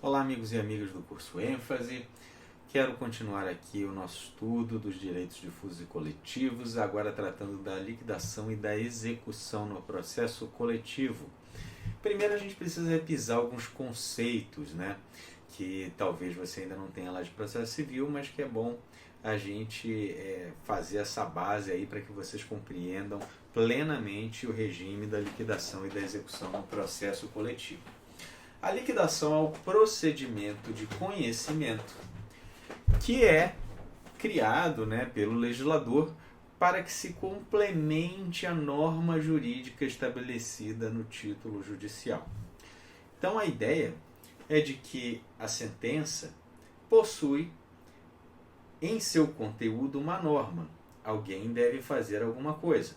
Olá, amigos e amigas do curso ênfase. Quero continuar aqui o nosso estudo dos direitos difusos e coletivos, agora tratando da liquidação e da execução no processo coletivo. Primeiro a gente precisa repisar alguns conceitos, que talvez você ainda não tenha lá de processo civil, mas que é bom a gente fazer essa base aí para que vocês compreendam plenamente o regime da liquidação e da execução no processo coletivo. A liquidação é o procedimento de conhecimento que é criado pelo legislador para que se complemente a norma jurídica estabelecida no título judicial. Então a ideia é de que a sentença possui em seu conteúdo uma norma. Alguém deve fazer alguma coisa.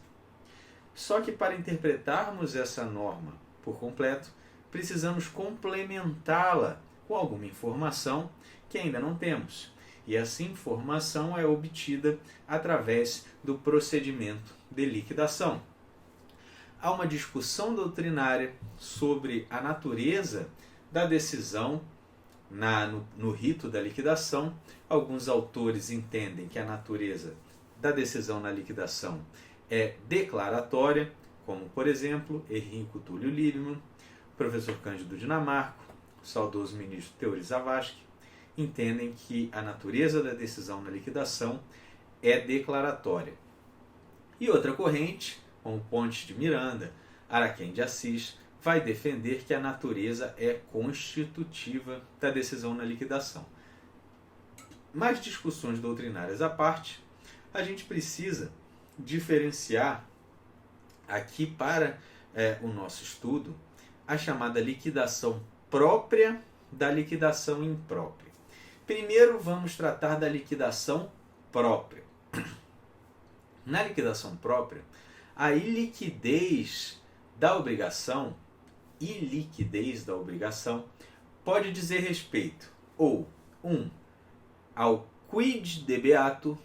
Só que para interpretarmos essa norma por completo, precisamos complementá-la com alguma informação que ainda não temos. E essa informação é obtida através do procedimento de liquidação. Há uma discussão doutrinária sobre a natureza da decisão no rito da liquidação. Alguns autores entendem que a natureza da decisão na liquidação é declaratória, como, por exemplo, Henrico Túlio Liebmann, professor Cândido Dinamarco, o saudoso ministro Teori Zavascki, entendem que a natureza da decisão na liquidação é declaratória. E outra corrente, como Pontes de Miranda, Araquém de Assis, vai defender que a natureza é constitutiva da decisão na liquidação. Mais discussões doutrinárias à parte, a gente precisa diferenciar aqui para o nosso estudo a chamada liquidação própria da liquidação imprópria. Primeiro vamos tratar da liquidação própria. Na liquidação própria, a iliquidez da obrigação pode dizer respeito ou ao quid debeatur,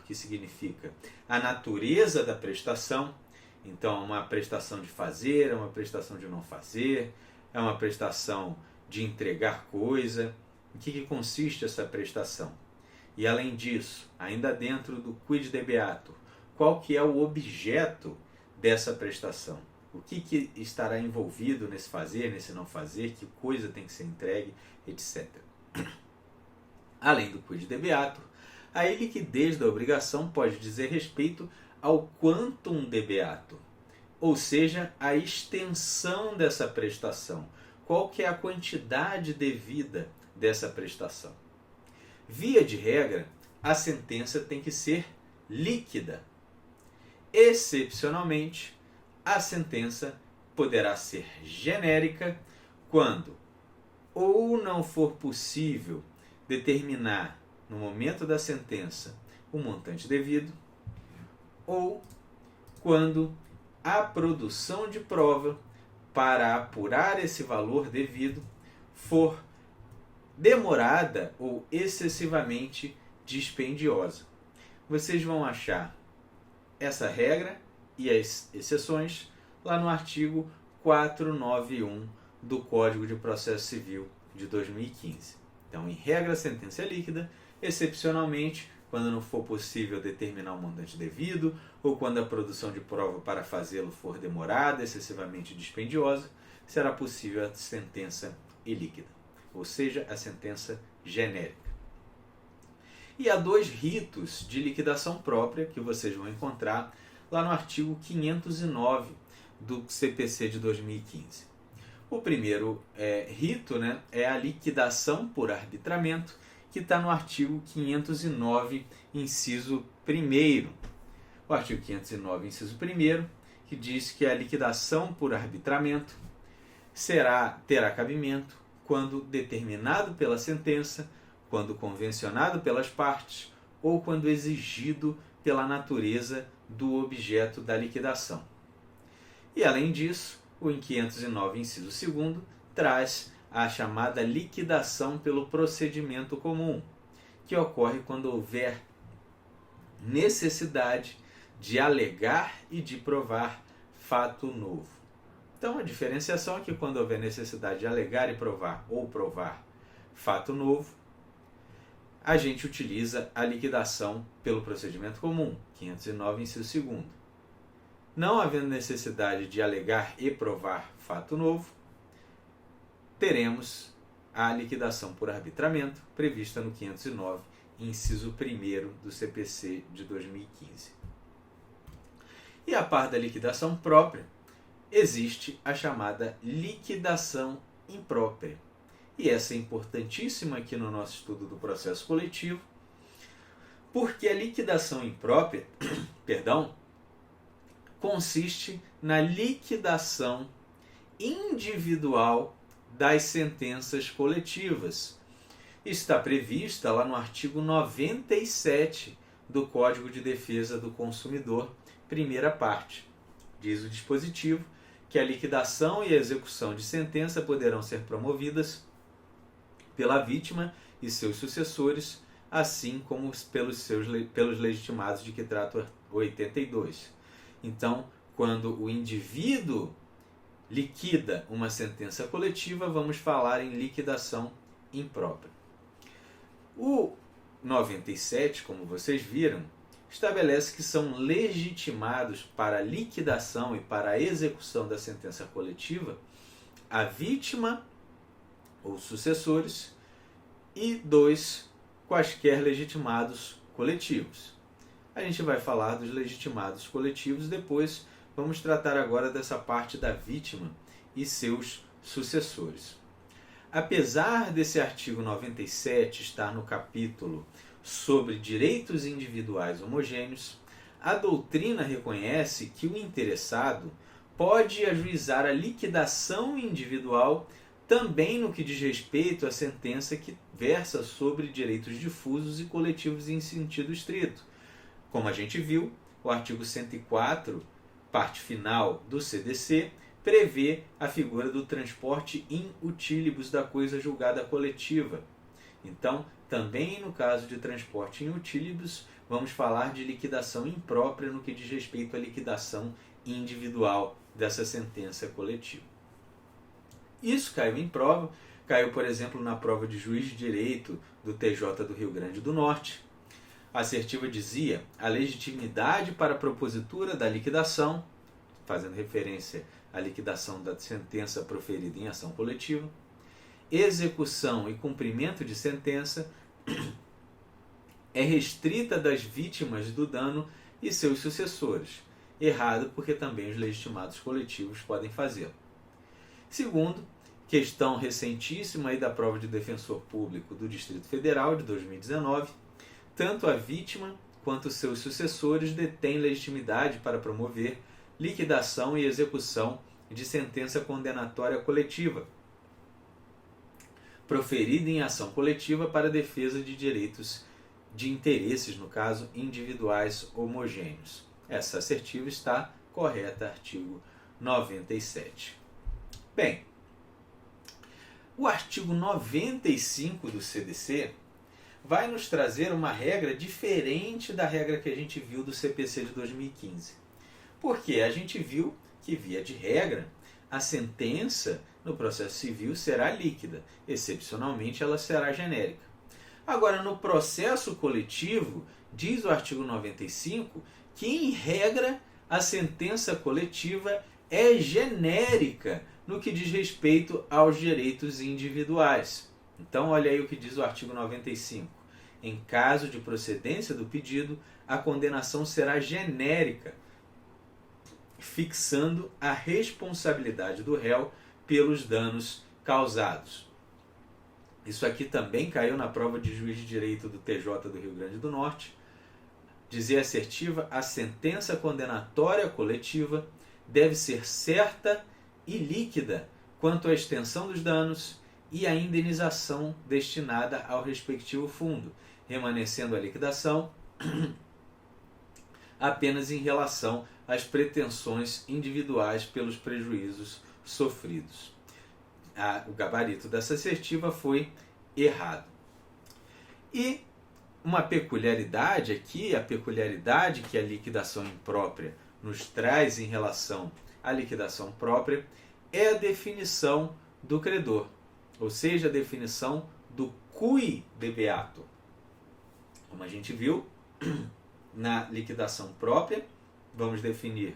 que significa a natureza da prestação. Então, uma prestação de fazer, é uma prestação de não fazer, é uma prestação de entregar coisa. Em que consiste essa prestação? E além disso, ainda dentro do quid debeatur, qual que é o objeto dessa prestação? O que estará envolvido nesse fazer, nesse não fazer, que coisa tem que ser entregue, etc. Além do quid debeatur, a iliquidez da obrigação pode dizer respeito ao quantum debeatur, ou seja, a extensão dessa prestação. Qual que é a quantidade devida dessa prestação? Via de regra, a sentença tem que ser líquida. Excepcionalmente, a sentença poderá ser genérica quando ou não for possível determinar no momento da sentença o montante devido, ou quando a produção de prova para apurar esse valor devido for demorada ou excessivamente dispendiosa. Vocês vão achar essa regra e as exceções lá no artigo 491 do Código de Processo Civil de 2015. Então, em regra, a sentença é líquida, excepcionalmente, quando não for possível determinar o montante devido, ou quando a produção de prova para fazê-lo for demorada, excessivamente dispendiosa, será possível a sentença ilíquida, ou seja, a sentença genérica. E há dois ritos de liquidação própria que vocês vão encontrar lá no artigo 509 do CPC de 2015. O primeiro rito é a liquidação por arbitramento, que está no artigo 509, inciso 1º. O artigo 509, inciso 1º, que diz que a liquidação por arbitramento terá cabimento quando determinado pela sentença, quando convencionado pelas partes ou quando exigido pela natureza do objeto da liquidação. E além disso, o 509, inciso 2º, traz a chamada liquidação pelo procedimento comum, que ocorre quando houver necessidade de alegar e de provar fato novo. Então, a diferenciação é que quando houver necessidade de alegar e provar ou provar fato novo, a gente utiliza a liquidação pelo procedimento comum, 509, inciso 2º. Não havendo necessidade de alegar e provar fato novo, teremos a liquidação por arbitramento, prevista no 509, inciso 1º do CPC de 2015. E a par da liquidação própria, existe a chamada liquidação imprópria. E essa é importantíssima aqui no nosso estudo do processo coletivo, porque a liquidação imprópria, consiste na liquidação individual das sentenças coletivas. Está prevista lá no artigo 97 do Código de Defesa do Consumidor, primeira parte. Diz o dispositivo que a liquidação e a execução de sentença poderão ser promovidas pela vítima e seus sucessores, assim como pelos legitimados de que trata o 82. Então, quando o indivíduo liquida uma sentença coletiva, vamos falar em liquidação imprópria. O 97, como vocês viram, estabelece que são legitimados para a liquidação e para a execução da sentença coletiva a vítima ou sucessores e 2 quaisquer legitimados coletivos. A gente vai falar dos legitimados coletivos depois. Vamos tratar agora dessa parte da vítima e seus sucessores. Apesar desse artigo 97 estar no capítulo sobre direitos individuais homogêneos, a doutrina reconhece que o interessado pode ajuizar a liquidação individual também no que diz respeito à sentença que versa sobre direitos difusos e coletivos em sentido estrito. Como a gente viu, o artigo 104, parte final do CDC, prevê a figura do transporte in utilibus da coisa julgada coletiva. Então, também no caso de transporte in utilibus, vamos falar de liquidação imprópria no que diz respeito à liquidação individual dessa sentença coletiva. Isso caiu em prova, caiu, por exemplo, na prova de juiz de direito do TJ do Rio Grande do Norte. A assertiva dizia a legitimidade para a propositura da liquidação, fazendo referência à liquidação da sentença proferida em ação coletiva, execução e cumprimento de sentença é restrita das vítimas do dano e seus sucessores. Errado, porque também os legitimados coletivos podem fazê-lo. Segundo, questão recentíssima aí da prova de defensor público do Distrito Federal de 2019, tanto a vítima quanto seus sucessores detêm legitimidade para promover liquidação e execução de sentença condenatória coletiva, proferida em ação coletiva para defesa de direitos de interesses, no caso, individuais homogêneos. Essa assertiva está correta, artigo 97. Bem, o artigo 95 do CDC vai nos trazer uma regra diferente da regra que a gente viu do CPC de 2015. Porque a gente viu que, via de regra, a sentença no processo civil será líquida, excepcionalmente ela será genérica. Agora, no processo coletivo, diz o artigo 95 que, em regra, a sentença coletiva é genérica no que diz respeito aos direitos individuais. Então, olha aí o que diz o artigo 95. Em caso de procedência do pedido, a condenação será genérica, fixando a responsabilidade do réu pelos danos causados. Isso aqui também caiu na prova de juiz de direito do TJ do Rio Grande do Norte. Dizia assertiva, a sentença condenatória coletiva deve ser certa e líquida quanto à extensão dos danos e à indenização destinada ao respectivo fundo, remanescendo a liquidação apenas em relação às pretensões individuais pelos prejuízos sofridos. O gabarito dessa assertiva foi errado. E uma peculiaridade aqui, a peculiaridade que a liquidação imprópria nos traz em relação à liquidação própria, é a definição do credor, ou seja, a definição do cui debeatur. Como a gente viu, na liquidação própria, vamos definir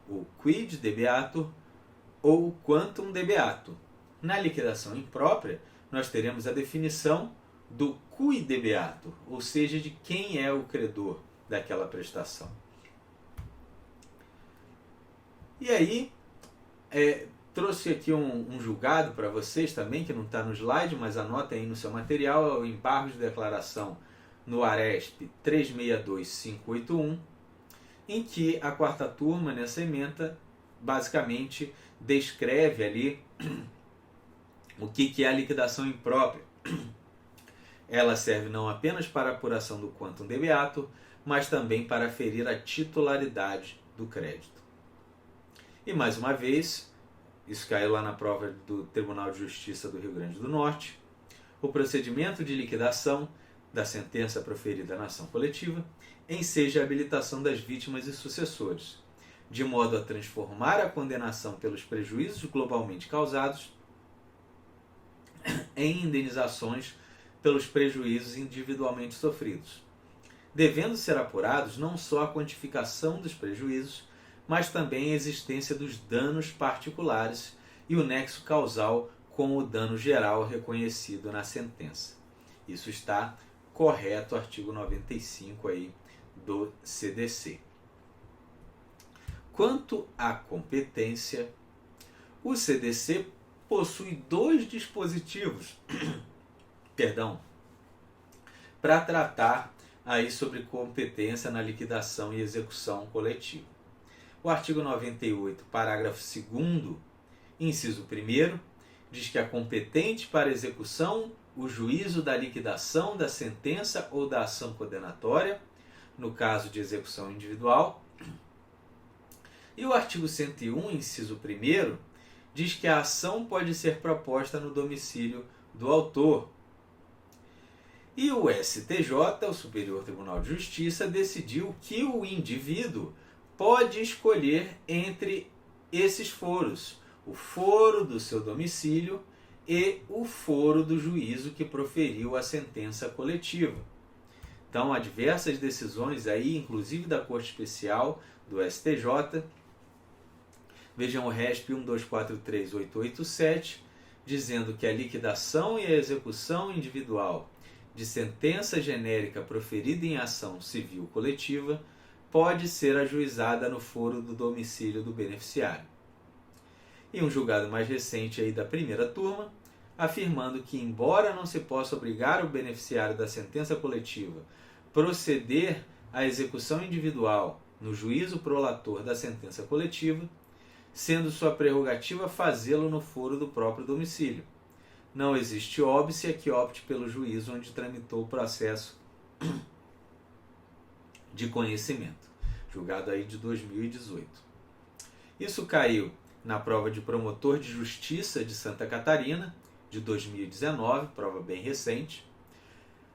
o quid debeatur ou quantum debeatur. Na liquidação imprópria, nós teremos a definição do cui debeatur, ou seja, de quem é o credor daquela prestação. E aí, trouxe aqui um julgado para vocês também, que não está no slide, mas anotem aí no seu material, é o embargo de declaração no ARESP 362581, em que a quarta turma, nessa ementa, basicamente descreve ali o que é a liquidação imprópria. Ela serve não apenas para a apuração do quantum debeatur, mas também para aferir a titularidade do crédito. E mais uma vez, isso caiu lá na prova do Tribunal de Justiça do Rio Grande do Norte, o procedimento de liquidação da sentença proferida na ação coletiva enseja a habilitação das vítimas e sucessores, de modo a transformar a condenação pelos prejuízos globalmente causados em indenizações pelos prejuízos individualmente sofridos, devendo ser apurados não só a quantificação dos prejuízos, mas também a existência dos danos particulares e o nexo causal com o dano geral reconhecido na sentença. Isso está correto, artigo 95 aí do CDC. Quanto à competência, o CDC possui dois dispositivos para tratar aí sobre competência na liquidação e execução coletiva. O artigo 98, parágrafo 2º, inciso 1º, diz que é competente para execução o juízo da liquidação da sentença ou da ação condenatória, no caso de execução individual. E o artigo 101, inciso 1º, diz que a ação pode ser proposta no domicílio do autor. E o STJ, o Superior Tribunal de Justiça, decidiu que o indivíduo pode escolher entre esses foros, o foro do seu domicílio e o foro do juízo que proferiu a sentença coletiva. Então, há diversas decisões aí, inclusive da Corte Especial do STJ. Vejam o RESP 1243887, dizendo que a liquidação e a execução individual de sentença genérica proferida em ação civil coletiva pode ser ajuizada no foro do domicílio do beneficiário. E um julgado mais recente aí da primeira turma, afirmando que, embora não se possa obrigar o beneficiário da sentença coletiva proceder à execução individual no juízo prolator da sentença coletiva, sendo sua prerrogativa fazê-lo no foro do próprio domicílio. Não existe óbice que opte pelo juízo onde tramitou o processo de conhecimento, julgado aí de 2018. Isso caiu na prova de promotor de justiça de Santa Catarina, de 2019, prova bem recente.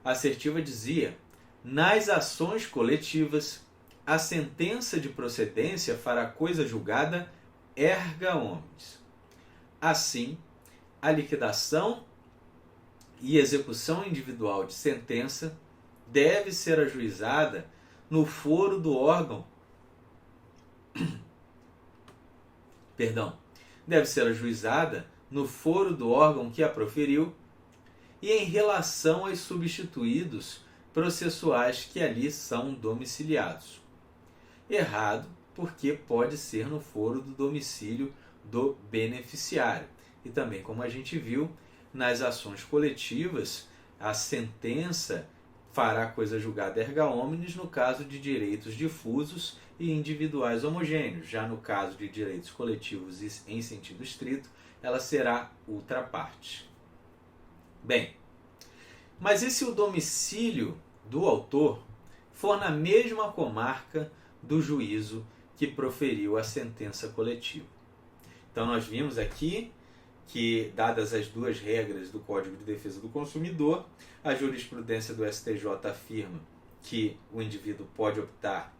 A assertiva dizia: nas ações coletivas, a sentença de procedência fará coisa julgada erga omnes. Assim, a liquidação e execução individual de sentença deve ser ajuizada no foro do órgão. Deve ser ajuizada no foro do órgão que a proferiu e em relação aos substituídos processuais que ali são domiciliados. Errado, porque pode ser no foro do domicílio do beneficiário. E também, como a gente viu, nas ações coletivas, a sentença fará coisa julgada erga omnes no caso de direitos difusos e individuais homogêneos. Já no caso de direitos coletivos em sentido estrito, ela será ultra partes. Bem, mas e se o domicílio do autor for na mesma comarca do juízo que proferiu a sentença coletiva? Então nós vimos aqui que, dadas as duas regras do Código de Defesa do Consumidor, a jurisprudência do STJ afirma que o indivíduo pode optar,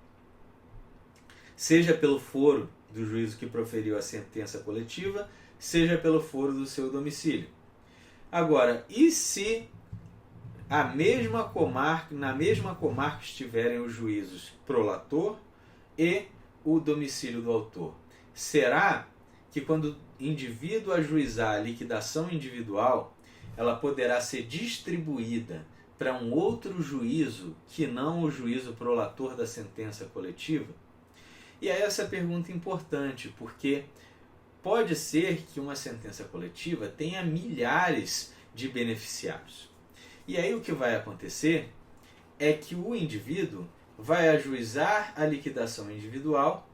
seja pelo foro do juízo que proferiu a sentença coletiva, seja pelo foro do seu domicílio. Agora, e se na mesma comarca estiverem os juízos prolator e o domicílio do autor? Será que quando o indivíduo ajuizar a liquidação individual, ela poderá ser distribuída para um outro juízo que não o juízo prolator da sentença coletiva? E aí essa pergunta é importante, porque pode ser que uma sentença coletiva tenha milhares de beneficiários. E aí o que vai acontecer é que o indivíduo vai ajuizar a liquidação individual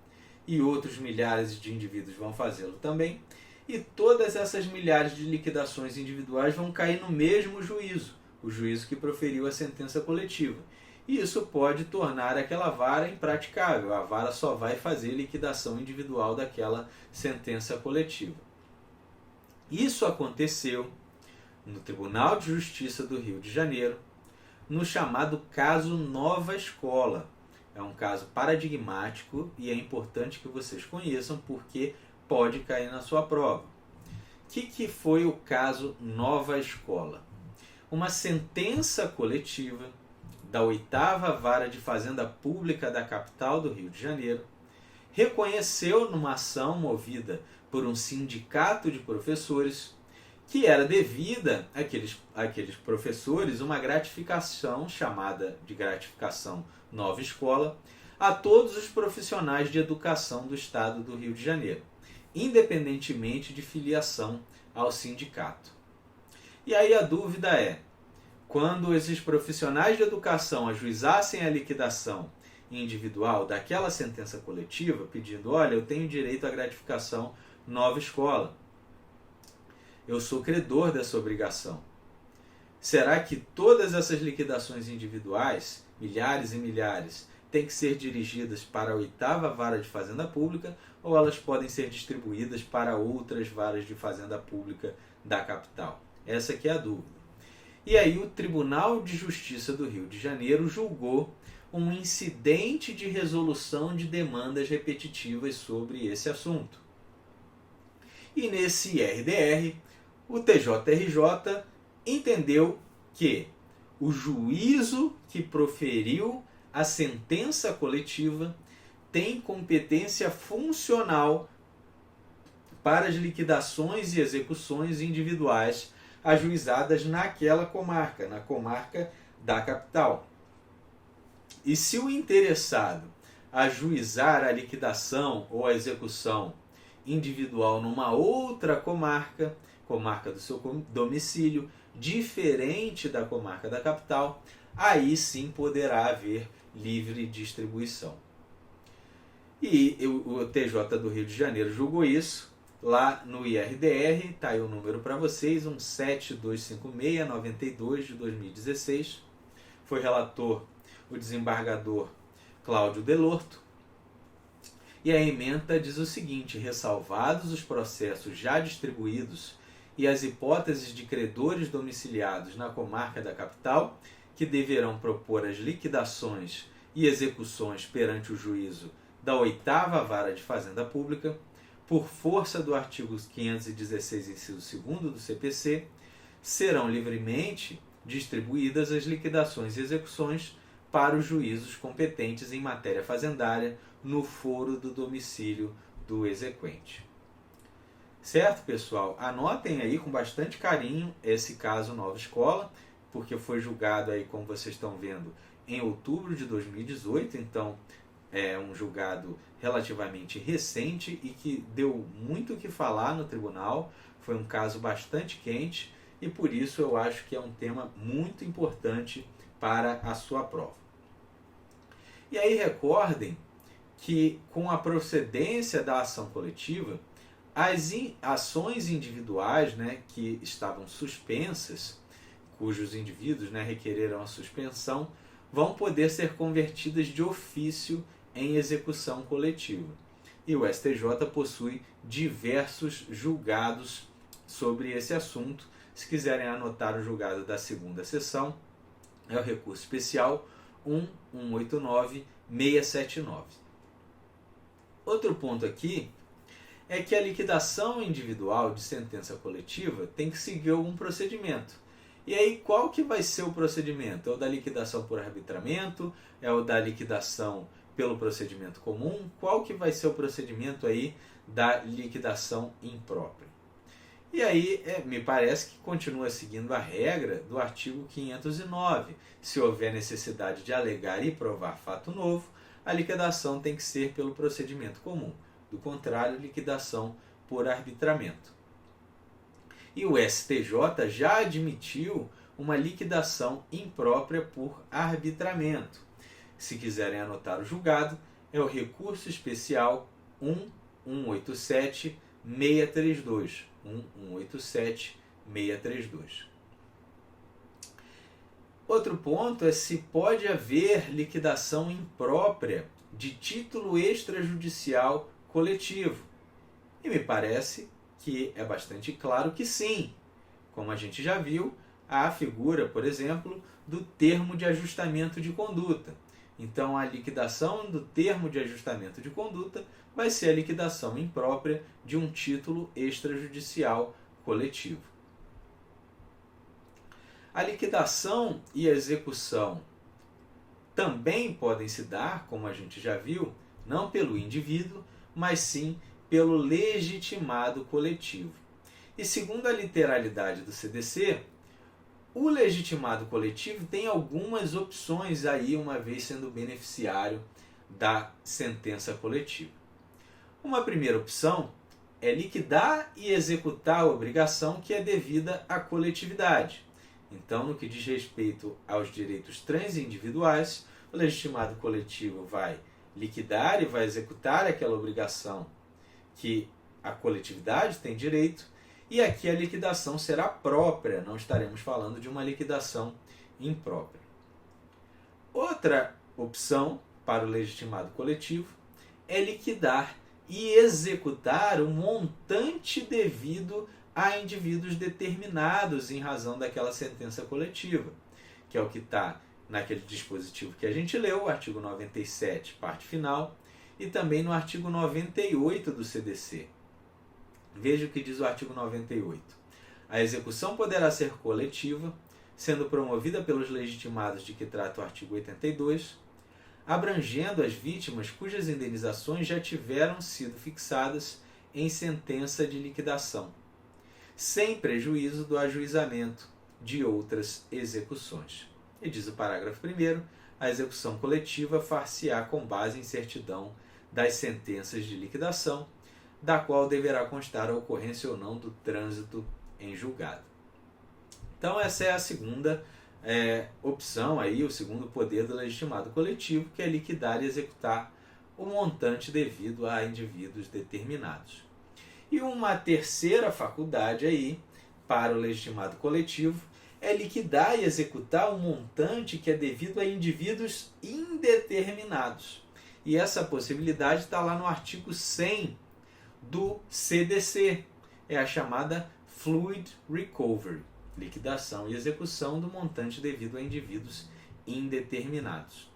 e outros milhares de indivíduos vão fazê-lo também, e todas essas milhares de liquidações individuais vão cair no mesmo juízo, o juízo que proferiu a sentença coletiva. E isso pode tornar aquela vara impraticável. A vara só vai fazer liquidação individual daquela sentença coletiva. Isso aconteceu no Tribunal de Justiça do Rio de Janeiro, no chamado caso Nova Escola. É um caso paradigmático e é importante que vocês conheçam porque pode cair na sua prova. O que foi o caso Nova Escola? Uma sentença coletiva da 8ª Vara de Fazenda Pública da capital do Rio de Janeiro reconheceu numa ação movida por um sindicato de professores que era devida àqueles professores uma gratificação chamada de gratificação Nova Escola a todos os profissionais de educação do estado do Rio de Janeiro, independentemente de filiação ao sindicato. E aí a dúvida é, quando esses profissionais de educação ajuizassem a liquidação individual daquela sentença coletiva, pedindo, olha, eu tenho direito à gratificação Nova Escola, eu sou credor dessa obrigação. Será que todas essas liquidações individuais, milhares e milhares, têm que ser dirigidas para a 8ª Vara de Fazenda Pública ou elas podem ser distribuídas para outras varas de Fazenda Pública da capital? Essa que é a dúvida. E aí o Tribunal de Justiça do Rio de Janeiro julgou um incidente de resolução de demandas repetitivas sobre esse assunto. E nesse IRDR, o TJRJ entendeu que o juízo que proferiu a sentença coletiva tem competência funcional para as liquidações e execuções individuais ajuizadas naquela comarca, na comarca da capital. E se o interessado ajuizar a liquidação ou a execução individual numa outra comarca, comarca do seu domicílio, diferente da comarca da capital, aí sim poderá haver livre distribuição. E o TJ do Rio de Janeiro julgou isso lá no IRDR, está aí o número para vocês, 17256-92 de 2016. Foi relator o desembargador Cláudio Delorto. E a ementa diz o seguinte: ressalvados os processos já distribuídos e as hipóteses de credores domiciliados na comarca da capital, que deverão propor as liquidações e execuções perante o juízo da 8ª Vara de Fazenda Pública, por força do artigo 516, inciso 2º do CPC, serão livremente distribuídas as liquidações e execuções para os juízos competentes em matéria fazendária no foro do domicílio do exequente. Certo, pessoal? Anotem aí com bastante carinho esse caso Nova Escola, porque foi julgado aí, como vocês estão vendo, em outubro de 2018, então é um julgado relativamente recente e que deu muito o que falar no tribunal. Foi um caso bastante quente e por isso eu acho que é um tema muito importante para a sua prova. E aí recordem que com a procedência da ação coletiva, as ações individuais, que estavam suspensas, cujos indivíduos requereram a suspensão, vão poder ser convertidas de ofício em execução coletiva. E o STJ possui diversos julgados sobre esse assunto. Se quiserem anotar o julgado da segunda sessão, é o recurso especial 1189679. Outro ponto aqui é que a liquidação individual de sentença coletiva tem que seguir algum procedimento. E aí, qual que vai ser o procedimento? É o da liquidação por arbitramento? É o da liquidação pelo procedimento comum? Qual que vai ser o procedimento aí da liquidação imprópria? E aí, me parece que continua seguindo a regra do artigo 509. Se houver necessidade de alegar e provar fato novo, a liquidação tem que ser pelo procedimento comum. Do contrário, liquidação por arbitramento. E o STJ já admitiu uma liquidação imprópria por arbitramento. Se quiserem anotar o julgado, é o recurso especial 1187-632. 1187-632. Outro ponto é se pode haver liquidação imprópria de título extrajudicial coletivo. E me parece que é bastante claro que sim. Como a gente já viu, há a figura, por exemplo, do termo de ajustamento de conduta. Então, a liquidação do termo de ajustamento de conduta vai ser a liquidação imprópria de um título extrajudicial coletivo. A liquidação e a execução também podem se dar, como a gente já viu, não pelo indivíduo, mas sim pelo legitimado coletivo. E segundo a literalidade do CDC, o legitimado coletivo tem algumas opções aí, uma vez sendo beneficiário da sentença coletiva. Uma primeira opção é liquidar e executar a obrigação que é devida à coletividade. Então, no que diz respeito aos direitos transindividuais, o legitimado coletivo vai liquidar e vai executar aquela obrigação que a coletividade tem direito, e aqui a liquidação será própria, não estaremos falando de uma liquidação imprópria. Outra opção para o legitimado coletivo é liquidar e executar o montante devido a indivíduos determinados em razão daquela sentença coletiva, que é o que está naquele dispositivo que a gente leu, o artigo 97, parte final, e também no artigo 98 do CDC. Veja o que diz o artigo 98. A execução poderá ser coletiva, sendo promovida pelos legitimados de que trata o artigo 82, abrangendo as vítimas cujas indenizações já tiveram sido fixadas em sentença de liquidação, sem prejuízo do ajuizamento de outras execuções. E diz o parágrafo 1º, a execução coletiva far-se-á com base em certidão das sentenças de liquidação, da qual deverá constar a ocorrência ou não do trânsito em julgado. Então essa é a segunda opção, aí, o segundo poder do legitimado coletivo, que é liquidar e executar o montante devido a indivíduos determinados. E uma terceira faculdade aí, para o legitimado coletivo, é liquidar e executar o montante que é devido a indivíduos indeterminados. E essa possibilidade está lá no artigo 100 do CDC, é a chamada Fluid Recovery, liquidação e execução do montante devido a indivíduos indeterminados.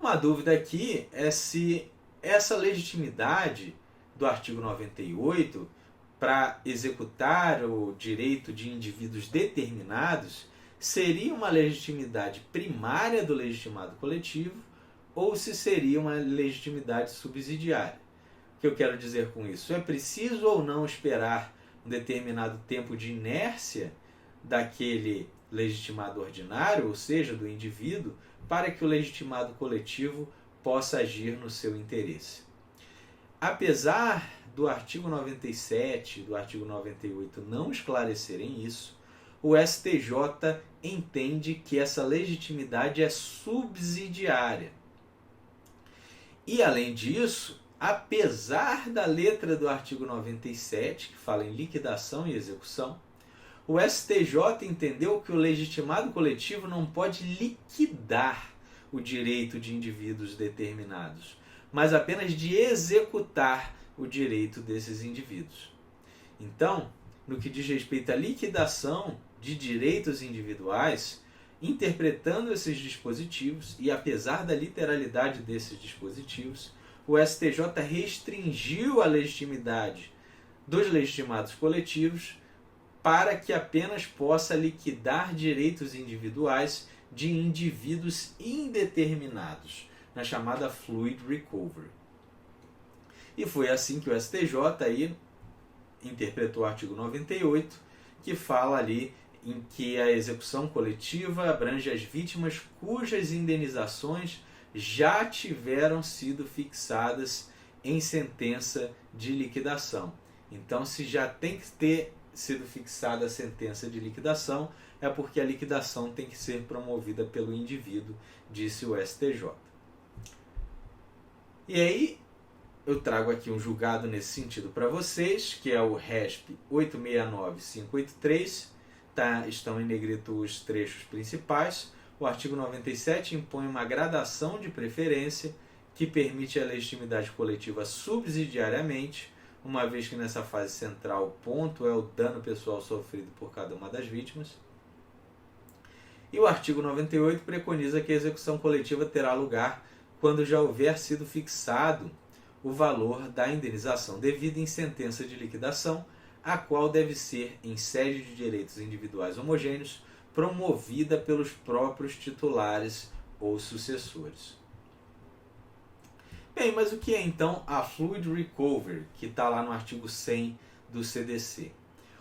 Uma dúvida aqui é se essa legitimidade do artigo 98 para executar o direito de indivíduos determinados seria uma legitimidade primária do legitimado coletivo ou se seria uma legitimidade subsidiária. O que eu quero dizer com isso? É preciso ou não esperar um determinado tempo de inércia daquele legitimado ordinário, ou seja, do indivíduo, para que o legitimado coletivo possa agir no seu interesse. Apesar do artigo 97 e do artigo 98 não esclarecerem isso, o STJ entende que essa legitimidade é subsidiária. E, além disso, apesar da letra do artigo 97, que fala em liquidação e execução, o STJ entendeu que o legitimado coletivo não pode liquidar o direito de indivíduos determinados, mas apenas de executar o direito desses indivíduos. Então, no que diz respeito à liquidação de direitos individuais, interpretando esses dispositivos, e apesar da literalidade desses dispositivos, o STJ restringiu a legitimidade dos legitimados coletivos para que apenas possa liquidar direitos individuais de indivíduos indeterminados, na chamada Fluid Recovery. E foi assim que o STJ aí interpretou o artigo 98, que fala ali em que a execução coletiva abrange as vítimas cujas indenizações já tiveram sido fixadas em sentença de liquidação. Então, se já tem que ter sido fixada a sentença de liquidação, é porque a liquidação tem que ser promovida pelo indivíduo, disse o STJ. E aí, eu trago aqui um julgado nesse sentido para vocês, que é o RESP 869583, estão em negrito os trechos principais. O artigo 97 impõe uma gradação de preferência que permite a legitimidade coletiva subsidiariamente, uma vez que nessa fase central o ponto é o dano pessoal sofrido por cada uma das vítimas. E o artigo 98 preconiza que a execução coletiva terá lugar quando já houver sido fixado o valor da indenização devida em sentença de liquidação, a qual deve ser, em sede de direitos individuais homogêneos, promovida pelos próprios titulares ou sucessores. Bem, mas o que é então a Fluid Recovery, que está lá no artigo 100 do CDC?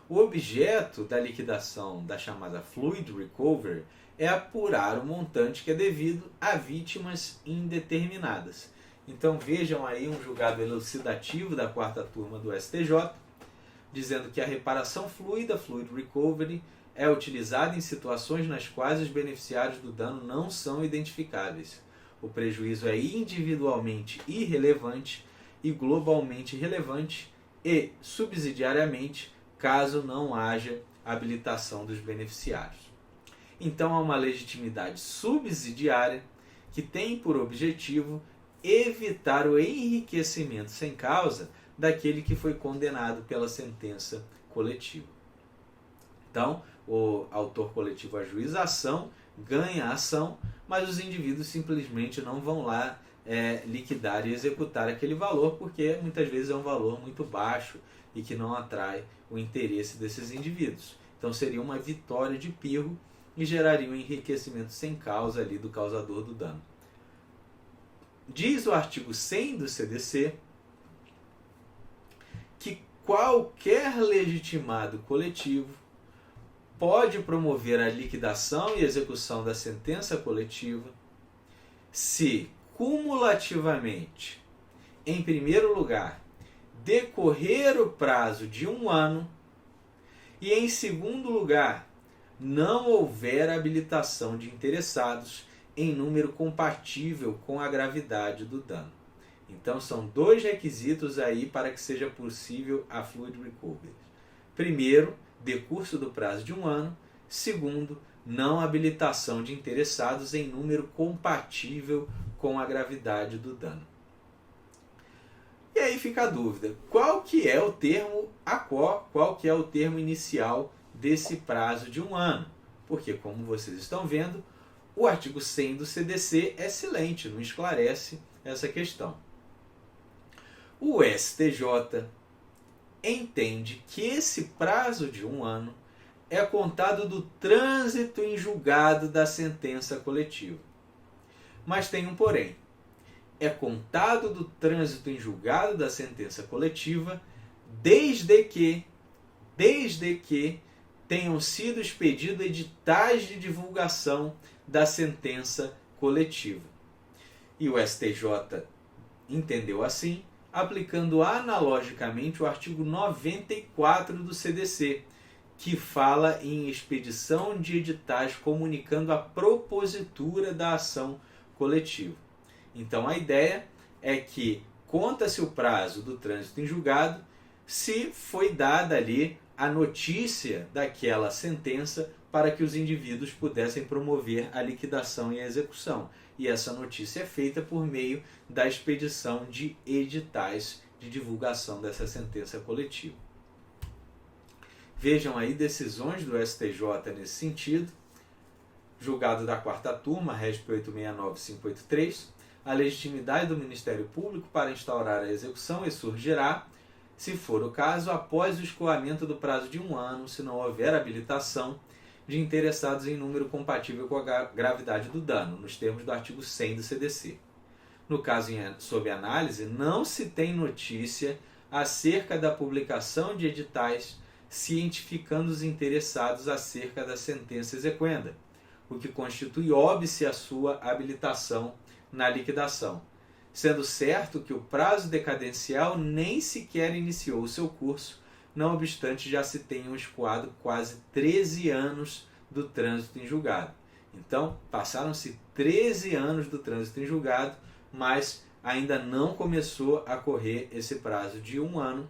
O objeto da liquidação da chamada Fluid Recovery é apurar o montante que é devido a vítimas indeterminadas. Então vejam aí um julgado elucidativo da 4ª turma do STJ, dizendo que a reparação fluida, Fluid Recovery, é utilizada em situações nas quais os beneficiários do dano não são identificáveis. O prejuízo é individualmente irrelevante e globalmente relevante e, subsidiariamente, caso não haja habilitação dos beneficiários. Então, há uma legitimidade subsidiária que tem por objetivo evitar o enriquecimento sem causa daquele que foi condenado pela sentença coletiva. Então, o autor coletivo ajuiza a ação, ganha a ação, mas os indivíduos simplesmente não vão lá liquidar e executar aquele valor, porque muitas vezes é um valor muito baixo e que não atrai o interesse desses indivíduos. Então seria uma vitória de pirro e geraria um enriquecimento sem causa ali do causador do dano. Diz o artigo 100 do CDC que qualquer legitimado coletivo pode promover a liquidação e execução da sentença coletiva se, cumulativamente, em primeiro lugar, decorrer o prazo de 1 ano e, em segundo lugar, não houver habilitação de interessados em número compatível com a gravidade do dano. Então, são 2 requisitos aí para que seja possível a Fluid Recovery. Primeiro, decurso do prazo de 1 ano. Segundo, não habilitação de interessados em número compatível com a gravidade do dano. E aí fica a dúvida, qual que é o termo qual que é o termo inicial desse prazo de 1 ano? Porque, como vocês estão vendo, o artigo 100 do CDC é silente, não esclarece essa questão. O STJ entende que esse prazo de 1 ano é contado do trânsito em julgado da sentença coletiva. Mas tem um porém. É contado do trânsito em julgado da sentença coletiva desde que tenham sido expedidos editais de divulgação da sentença coletiva. E o STJ entendeu assim, aplicando analogicamente o artigo 94 do CDC, que fala em expedição de editais comunicando a propositura da ação coletiva. Então a ideia é que conta-se o prazo do trânsito em julgado se foi dada ali a notícia daquela sentença para que os indivíduos pudessem promover a liquidação e a execução. E essa notícia é feita por meio da expedição de editais de divulgação dessa sentença coletiva. Vejam aí decisões do STJ nesse sentido. Julgado da 4ª turma, RESP 869583, a legitimidade do Ministério Público para instaurar a execução e surgirá, se for o caso, após o escoamento do prazo de 1 ano, se não houver habilitação de interessados em número compatível com a gravidade do dano, nos termos do artigo 100 do CDC. No caso sob análise, não se tem notícia acerca da publicação de editais cientificando os interessados acerca da sentença exequenda, o que constitui óbice a sua habilitação na liquidação, sendo certo que o prazo decadencial nem sequer iniciou o seu curso, não obstante já se tenham escoado quase 13 anos do trânsito em julgado. Então, passaram-se 13 anos do trânsito em julgado, mas ainda não começou a correr esse prazo de 1 ano,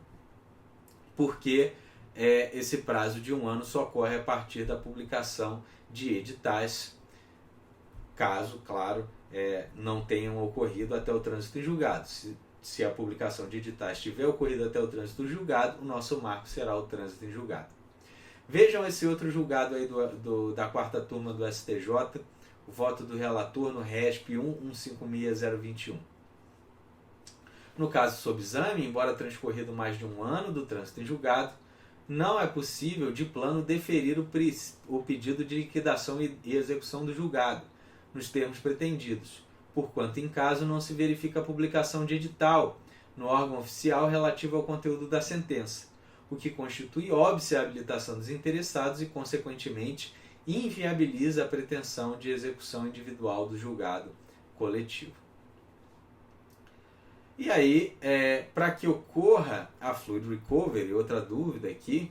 porque esse prazo de 1 ano só corre a partir da publicação de editais, caso, claro, não tenham ocorrido até o trânsito em julgado. Se a publicação de editais tiver ocorrido até o trânsito em julgado, o nosso marco será o trânsito em julgado. Vejam esse outro julgado aí da quarta turma do STJ, o voto do relator no RESP 1156021. No caso sob exame, embora transcorrido mais de 1 ano do trânsito em julgado, não é possível de plano deferir o pedido de liquidação e execução do julgado, nos termos pretendidos, porquanto em caso não se verifica a publicação de edital no órgão oficial relativo ao conteúdo da sentença, o que constitui óbice a habilitação dos interessados e, consequentemente, inviabiliza a pretensão de execução individual do julgado coletivo. E aí, para que ocorra a fluid recovery, outra dúvida aqui,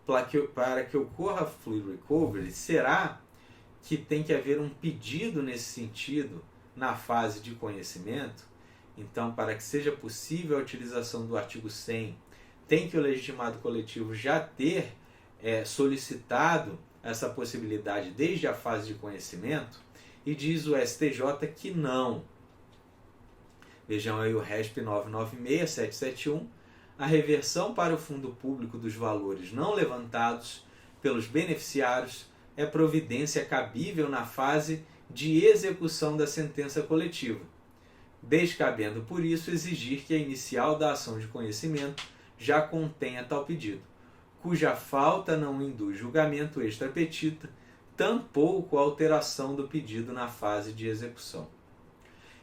para que ocorra a fluid recovery, será que tem que haver um pedido nesse sentido na fase de conhecimento? Então, para que seja possível a utilização do artigo 100, tem que o legitimado coletivo já ter solicitado essa possibilidade desde a fase de conhecimento? E diz o STJ que não. Vejam aí o RESP 996771, a reversão para o fundo público dos valores não levantados pelos beneficiários é providência cabível na fase de execução da sentença coletiva, descabendo por isso exigir que a inicial da ação de conhecimento já contenha tal pedido, cuja falta não induz julgamento extra petita, tampouco alteração do pedido na fase de execução.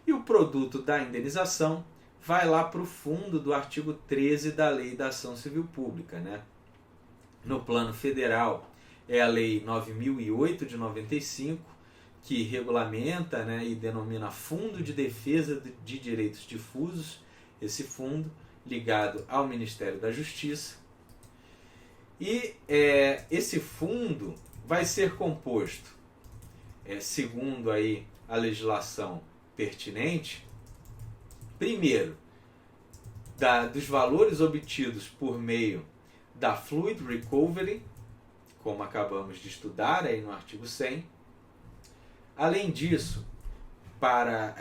E o produto da indenização vai lá para o fundo do artigo 13 da Lei da Ação Civil Pública, né? No plano federal é a Lei 9008 de 95, que regulamenta, né, e denomina Fundo de Defesa de Direitos Difusos, esse fundo ligado ao Ministério da Justiça. E esse fundo vai ser composto, segundo aí a legislação pertinente, primeiro, dos valores obtidos por meio da fluid recovery, como acabamos de estudar aí no artigo 100. Além disso, para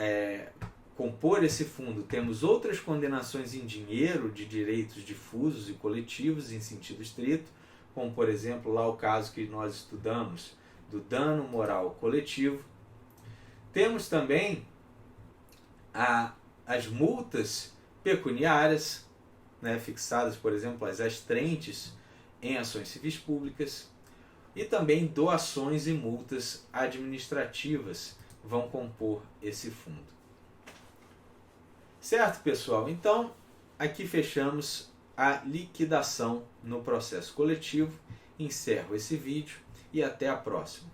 compor esse fundo, temos outras condenações em dinheiro de direitos difusos e coletivos em sentido estrito, como, por exemplo, lá o caso que nós estudamos do dano moral coletivo. Temos também as multas pecuniárias, né, fixadas, por exemplo, as astrentes em ações civis públicas, e também doações e multas administrativas vão compor esse fundo. Certo, pessoal? Então, aqui fechamos a liquidação no processo coletivo. Encerro esse vídeo e até a próxima.